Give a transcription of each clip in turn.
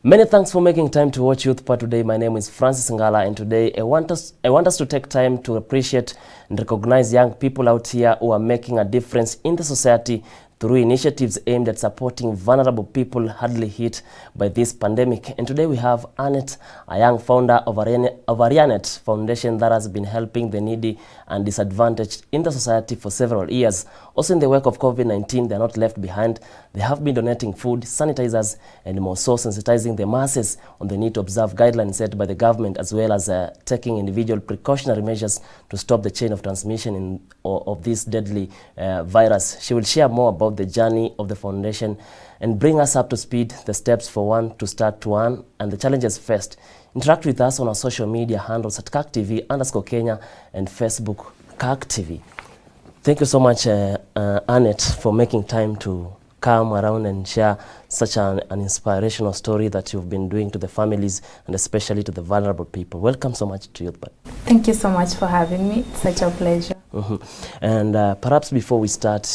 Many thanks for making time to watch Youthpad today. My name is Francis Ngala, and today I want us to take time to appreciate and recognize young people out here who are making a difference in the society through initiatives aimed at supporting vulnerable people hardly hit by this pandemic. And today we have Annette, a young founder of Arianet Foundation that has been helping the needy and disadvantaged in the society for several years. Also in the wake of COVID-19, they are not left behind. They have been donating food, sanitizers, and more so sensitizing the masses on the need to observe guidelines set by the government, as well as taking individual precautionary measures to stop the chain of transmission of this deadly virus. She will share more about the journey of the foundation and bring us up to speed, the steps for one to start one, and the challenges faced. Interact with us on our social media handles at CACTV_Kenya and Facebook CACTV. Thank you so much, Annette, for making time to come around and share such an inspirational story that you've been doing to the families and especially to the vulnerable people. Welcome so much to Youthpad. Thank you so much for having me. It's such a pleasure. And perhaps before we start,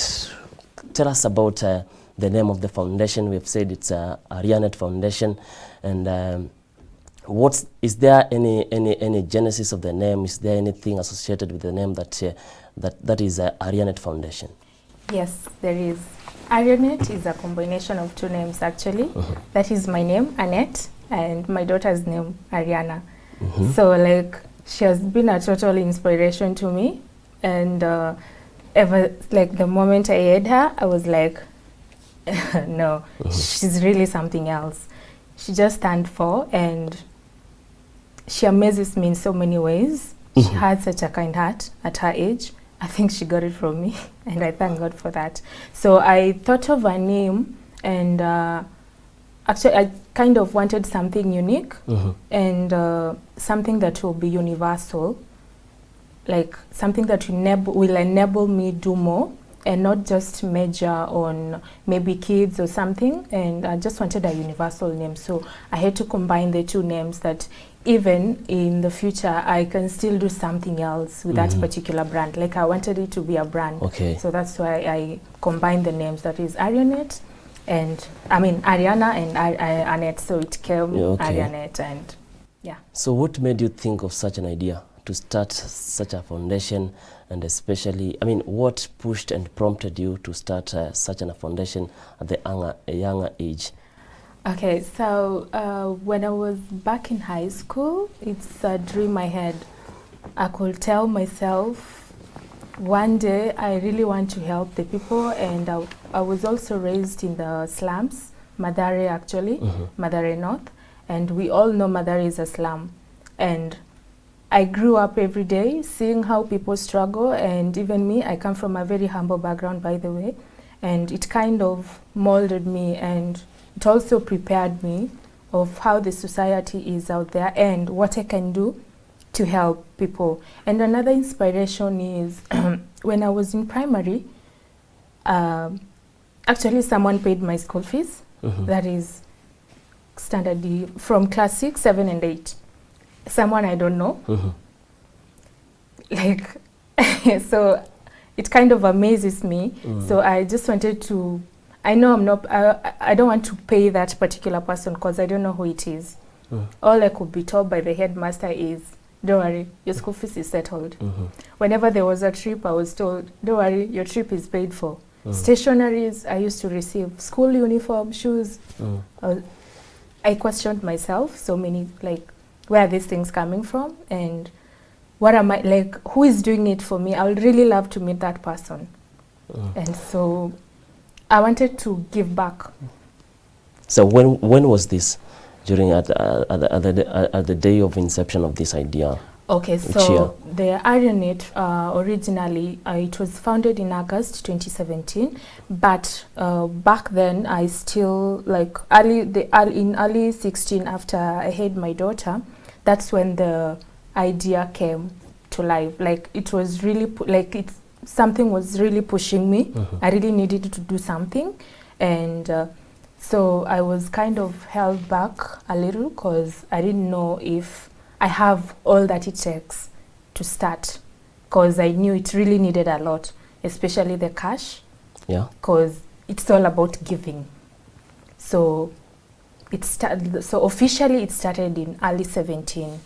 tell us about the name of the foundation. We've said it's Arianet Foundation, and is there any genesis of the name? Is there anything associated with the name that is Arianet Foundation? Yes, there is. Arianet is a combination of two names actually. That is my name, Annette, and my daughter's name, Ariana. So like she has been a total inspiration to me, and ever like the moment I heard her, I was like, no, she's really something else. She just turned 4 and she amazes me in so many ways. She had such a kind heart at her age. I think she got it from me, and I thank God for that. So I thought of a name, and actually I kind of wanted something unique and something that will be universal, like something that will enable me do more and not just measure on maybe kids or something. And I just wanted a universal name, so I had to combine the two names that even in the future I can still do something else with that particular brand. Like I wanted it to be a brand. Okay. So that's why I combined the names, that is Arianet and Ariana and Annette, so it came Arianet. And yeah. So what made you think of such an idea to start such a foundation, and especially, what pushed and prompted you to start such a foundation at a younger age? Okay, so when I was back in high school, it's a dream I had. I could tell myself one day I really want to help the people, and I was also raised in the slums, Mathare actually, Mathare North, and we all know Mathare is a slum. And I grew up every day seeing how people struggle, and even me, I come from a very humble background, by the way, and it kind of molded me, and it also prepared me of how the society is out there and what I can do to help people. And another inspiration is when I was in primary, actually someone paid my school fees. That is standard D, from class 6, 7, and 8. Someone I don't know. Like, so it kind of amazes me. So I just wanted to, I don't want to pay that particular person because I don't know who it is. All I could be told by the headmaster is, don't worry, your school fees is settled. Whenever there was a trip, I was told, don't worry, your trip is paid for. Stationaries, I used to receive school uniform, shoes. I questioned myself so many, like, where are these things coming from, and what am I, like, who is doing it for me? I would really love to meet that person. And so I wanted to give back. So when was this? During at the day of inception of this idea? Okay, so the Arianet originally it was founded in August 2017, but back then I still, like, in early 16, after I had my daughter, that's when the idea came to life. Like, it was really something was really pushing me. I really needed to do something, and so I was kind of held back a little because I didn't know if I have all that it takes to start, because I knew it really needed a lot, especially the cash. Yeah. Because it's all about giving. So so officially it started in early 17,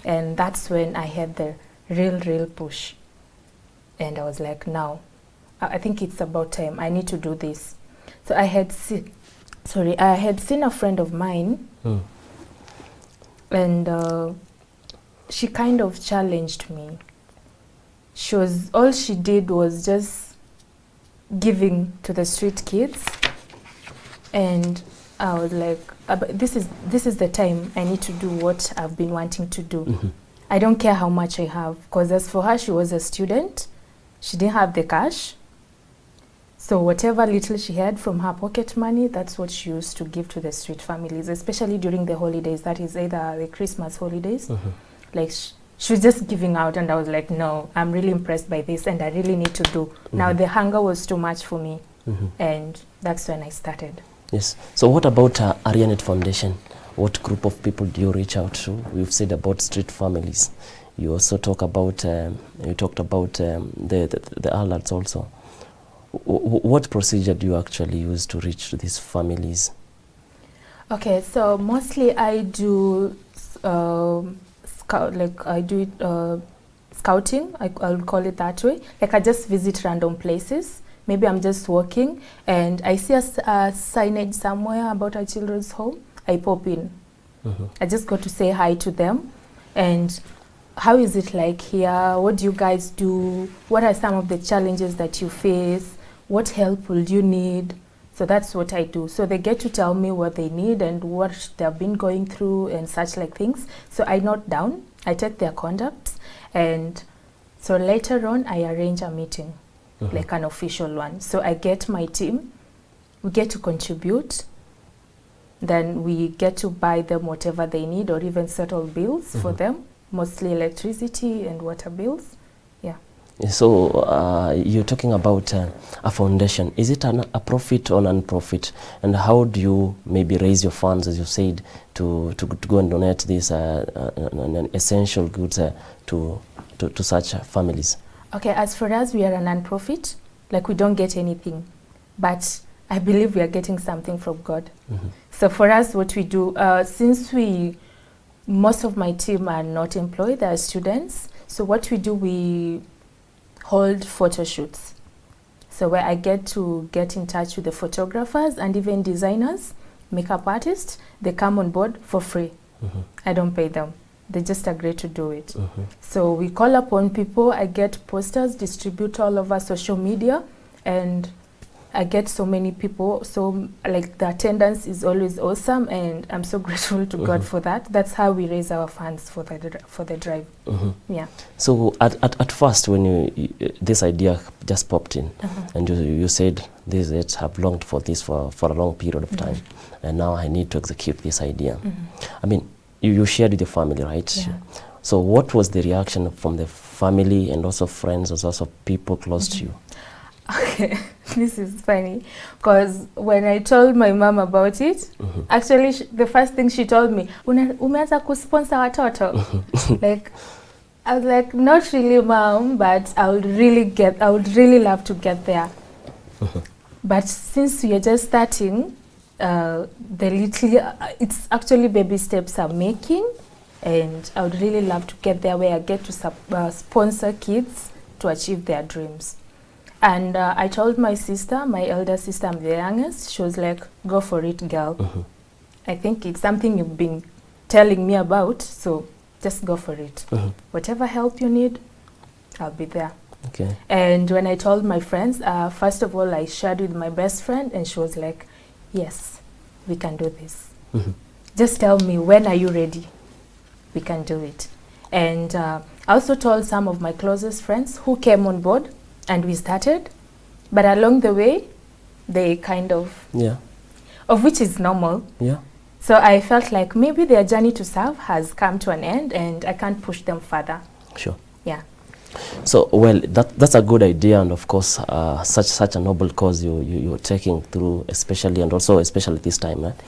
and that's when I had the real push. And I was like, now, I think it's about time. I need to do this. So I had seen a friend of mine, and she kind of challenged me. All she did was just giving to the street kids, and I was like, this is the time I need to do what I've been wanting to do. I don't care how much I have, because as for her, she was a student. She didn't have the cash. So whatever little she had from her pocket money, that's what she used to give to the street families, especially during the holidays. That is either the Christmas holidays. Like she was just giving out, and I was like, no, I'm really impressed by this, and I really need to do. Now the hunger was too much for me, and that's when I started. Yes. So what about Arianet Foundation? What group of people do you reach out to? We've said about street families. You also talked about the adults also. What procedure do you actually use to reach these families? Okay, so mostly I do scouting. I'll call it that way. Like I just visit random places. Maybe I'm just walking and I see a signage somewhere about a children's home. I pop in. I just go to say hi to them, and how is it like here? What do you guys do? What are some of the challenges that you face? What help will you need? So that's what I do. So they get to tell me what they need and what they've been going through and such like things. So I note down, I take their contacts, and so later on I arrange a meeting, like an official one. So I get my team, we get to contribute, then we get to buy them whatever they need or even settle bills for them, mostly electricity and water bills. Yeah. So you're talking about a foundation. Is it a profit or non-profit? And how do you maybe raise your funds, as you said, to go and donate these essential goods to such families? Okay, as for us, we are a non-profit. Like we don't get anything, but I believe we are getting something from God. So for us, what we do, since most of my team are not employed, they are students. So what we do, we hold photo shoots. So where I get in touch with the photographers and even designers, makeup artists, they come on board for free. I don't pay them. They just agree to do it. So we call upon people, I get posters, distribute all over social media, and I get so many people. So like the attendance is always awesome, and I'm so grateful to God for that. That's how we raise our funds for the drive. Yeah. So at first, when this idea just popped in, and you said this, have longed for this for a long period of time, and now I need to execute this idea. I mean, you shared with your family, right? Yeah. So what was the reaction from the family and also friends, and also people close to you? Okay, this is funny, because when I told my mom about it, actually the first thing she told me, umeanza kusponsor watoto? Like, I was like, not really, mom, but I would really love to get there. But since you're just starting, it's actually baby steps I'm making, and I would really love to get there where I get to sponsor kids to achieve their dreams. And I told my sister, my elder sister, I'm the youngest, she was like, go for it, girl. I think it's something you've been telling me about, so just go for it. Whatever help you need, I'll be there. Okay. And when I told my friends, first of all, I shared with my best friend, and she was like, yes, we can do this. Just tell me, when are you ready? We can do it. And I also told some of my closest friends who came on board, and we started, but along the way, they kind of, of which is normal. Yeah. So I felt like maybe their journey to serve has come to an end, and I can't push them further. Sure. Yeah. So, well, that's a good idea, and of course, such a noble cause you're taking through, especially this time, right?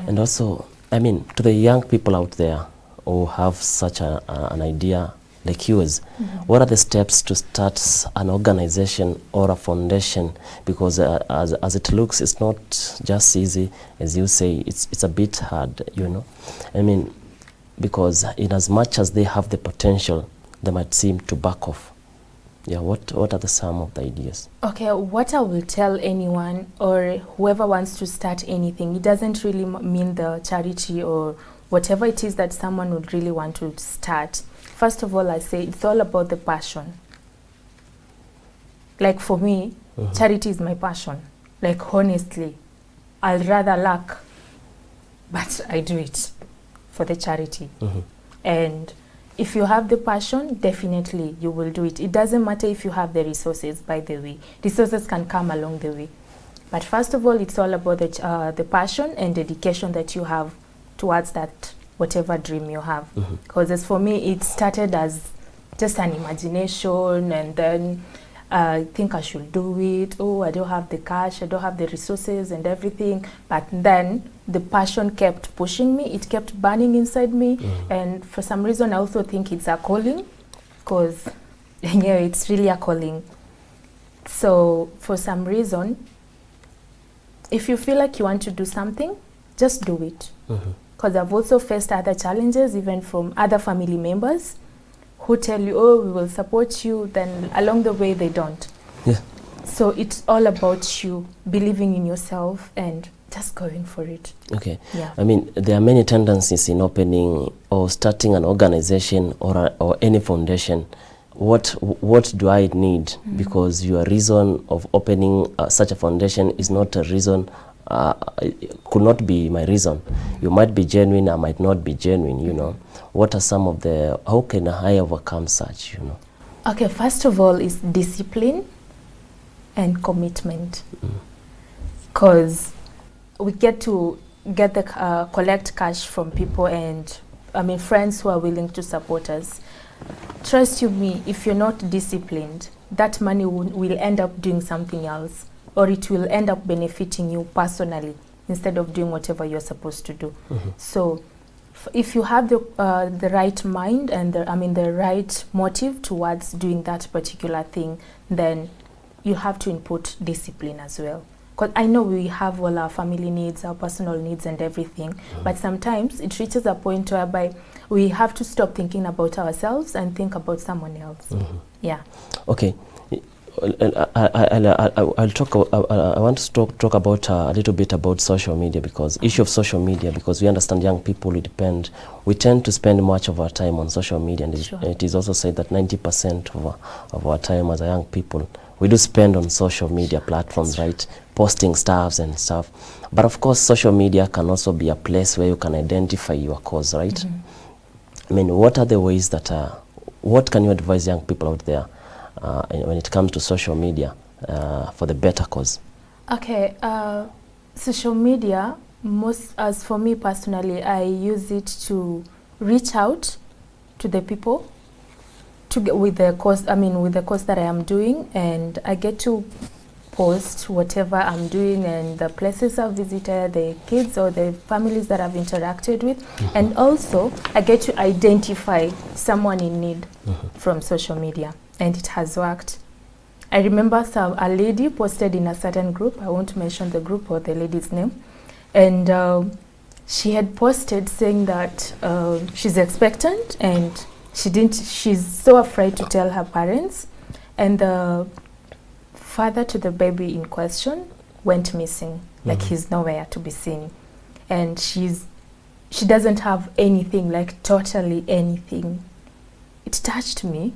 And also, I mean, to the young people out there who have such an idea like yours, what are the steps to start an organization or a foundation? Because as it looks, it's not just easy, as you say, it's a bit hard, you know. I mean, because in as much as they have the potential, they might seem to back off. Yeah, what are the some of the ideas? Okay, what I will tell anyone or whoever wants to start anything, it doesn't really mean the charity or whatever it is that someone would really want to start. First of all, I say it's all about the passion. Like for me, charity is my passion. Like honestly, I'll rather lack, but I do it for the charity. And if you have the passion, definitely you will do it. It doesn't matter if you have the resources, by the way. Resources can come along the way. But first of all, it's all about the passion and dedication that you have towards that whatever dream you have. Because as for me, it started as just an imagination, and then I think I should do it. Oh, I don't have the cash, I don't have the resources and everything. But then the passion kept pushing me, it kept burning inside me. And for some reason, I also think it's a calling, because yeah, it's really a calling. So for some reason, if you feel like you want to do something, just do it. Because I've also faced other challenges, even from other family members, who tell you, oh, we will support you, then along the way they don't. Yeah. So it's all about you believing in yourself and just going for it. Okay. Yeah. I mean, there are many tendencies in opening or starting an organization or any foundation. What do I need? Because your reason of opening such a foundation is not a reason, could not be my reason. You might be genuine, I might not be genuine, you know. What are some of the, how can I overcome such, you know? Okay, first of all is discipline and commitment. Because we get the collect cash from people, and I mean friends who are willing to support us. Trust you me, if you're not disciplined, that money will end up doing something else, or it will end up benefiting you personally instead of doing whatever you're supposed to do. So if you have the right mind and the right motive towards doing that particular thing, then you have to input discipline as well. Because I know we have all our family needs, our personal needs and everything, but sometimes it reaches a point whereby we have to stop thinking about ourselves and think about someone else. Yeah. Okay. I'll talk. I want to talk about a little bit about social media, because issue of social media, because we understand young people. We tend to spend much of our time on social media, and it is also said that 90% of our time as a young people we do spend on social media platforms, right? Posting stuff and stuff. But of course, social media can also be a place where you can identify your cause, right? I mean, what are the ways that what can you advise young people out there when it comes to social media for the better cause? Okay, social media, as for me personally, I use it to reach out to the people with the course that I am doing, and I get to post whatever I'm doing and the places I've visited, the kids or the families that I've interacted with, and also I get to identify someone in need from social media, and it has worked. I remember a lady posted in a certain group, I won't mention the group or the lady's name, and she had posted saying that she's expectant and she's so afraid to tell her parents, and the father to the baby in question went missing, like he's nowhere to be seen, and she doesn't have anything, like totally anything. It touched me,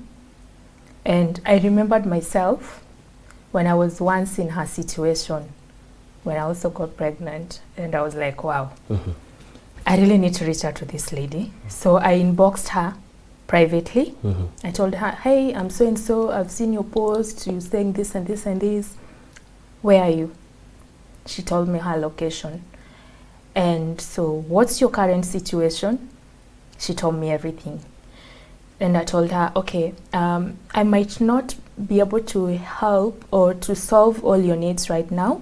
and I remembered myself when I was once in her situation, when I also got pregnant, and I was like, wow, I really need to reach out to this lady. So I inboxed her privately. I told her, hey, I'm so and so, I've seen your post, you're saying this and this and this. Where are you? She told me her location. And so, what's your current situation? She told me everything. And I told her, okay, I might not be able to help or to solve all your needs right now,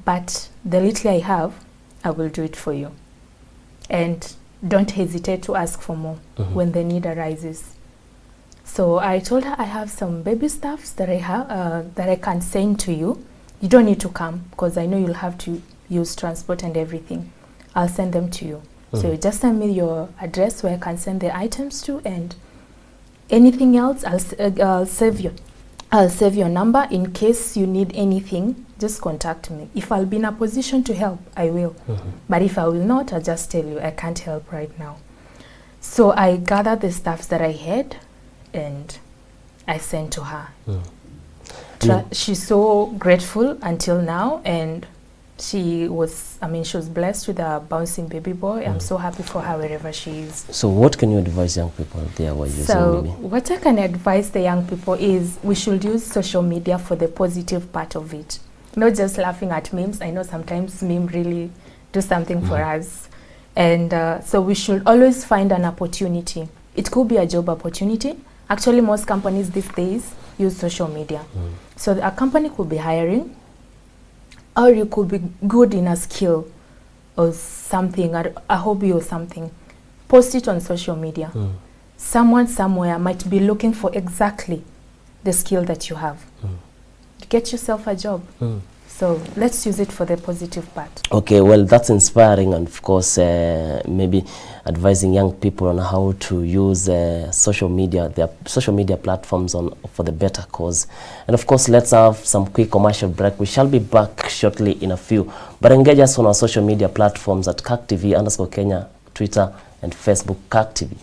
but the little I have, I will do it for you. And don't hesitate to ask for more when the need arises. So I told her I have some baby stuffs that I have that I can send to you. You don't need to come because I know you'll have to use transport and everything. I'll send them to you. So you just send me your address where I can send the items to, and anything else I'll save your number in case you need anything. Just contact me. If I'll be in a position to help, I will. But if I will not, I'll just tell you I can't help right now. So I gathered the stuffs that I had and I sent to her. She's so grateful until now, and she was blessed with a bouncing baby boy. I'm so happy for her wherever she is. So what can you advise young people there while using maybe? What I can advise the young people is we should use social media for the positive part of it. Not just laughing at memes. I know sometimes memes really do something for us. And so we should always find an opportunity. It could be a job opportunity. Actually, most companies these days use social media. So a company could be hiring, or you could be good in a skill or something, a hobby or something. Post it on social media. Someone somewhere might be looking for exactly the skill that you have. Get yourself a job. So let's use it for the positive part. Okay, well, that's inspiring, and of course, maybe advising young people on how to use social media, their social media platforms for the better cause. And of course, let's have some quick commercial break. We shall be back shortly in a few. But engage us on our social media platforms at CAC TV _Kenya, Twitter, and Facebook CAC TV.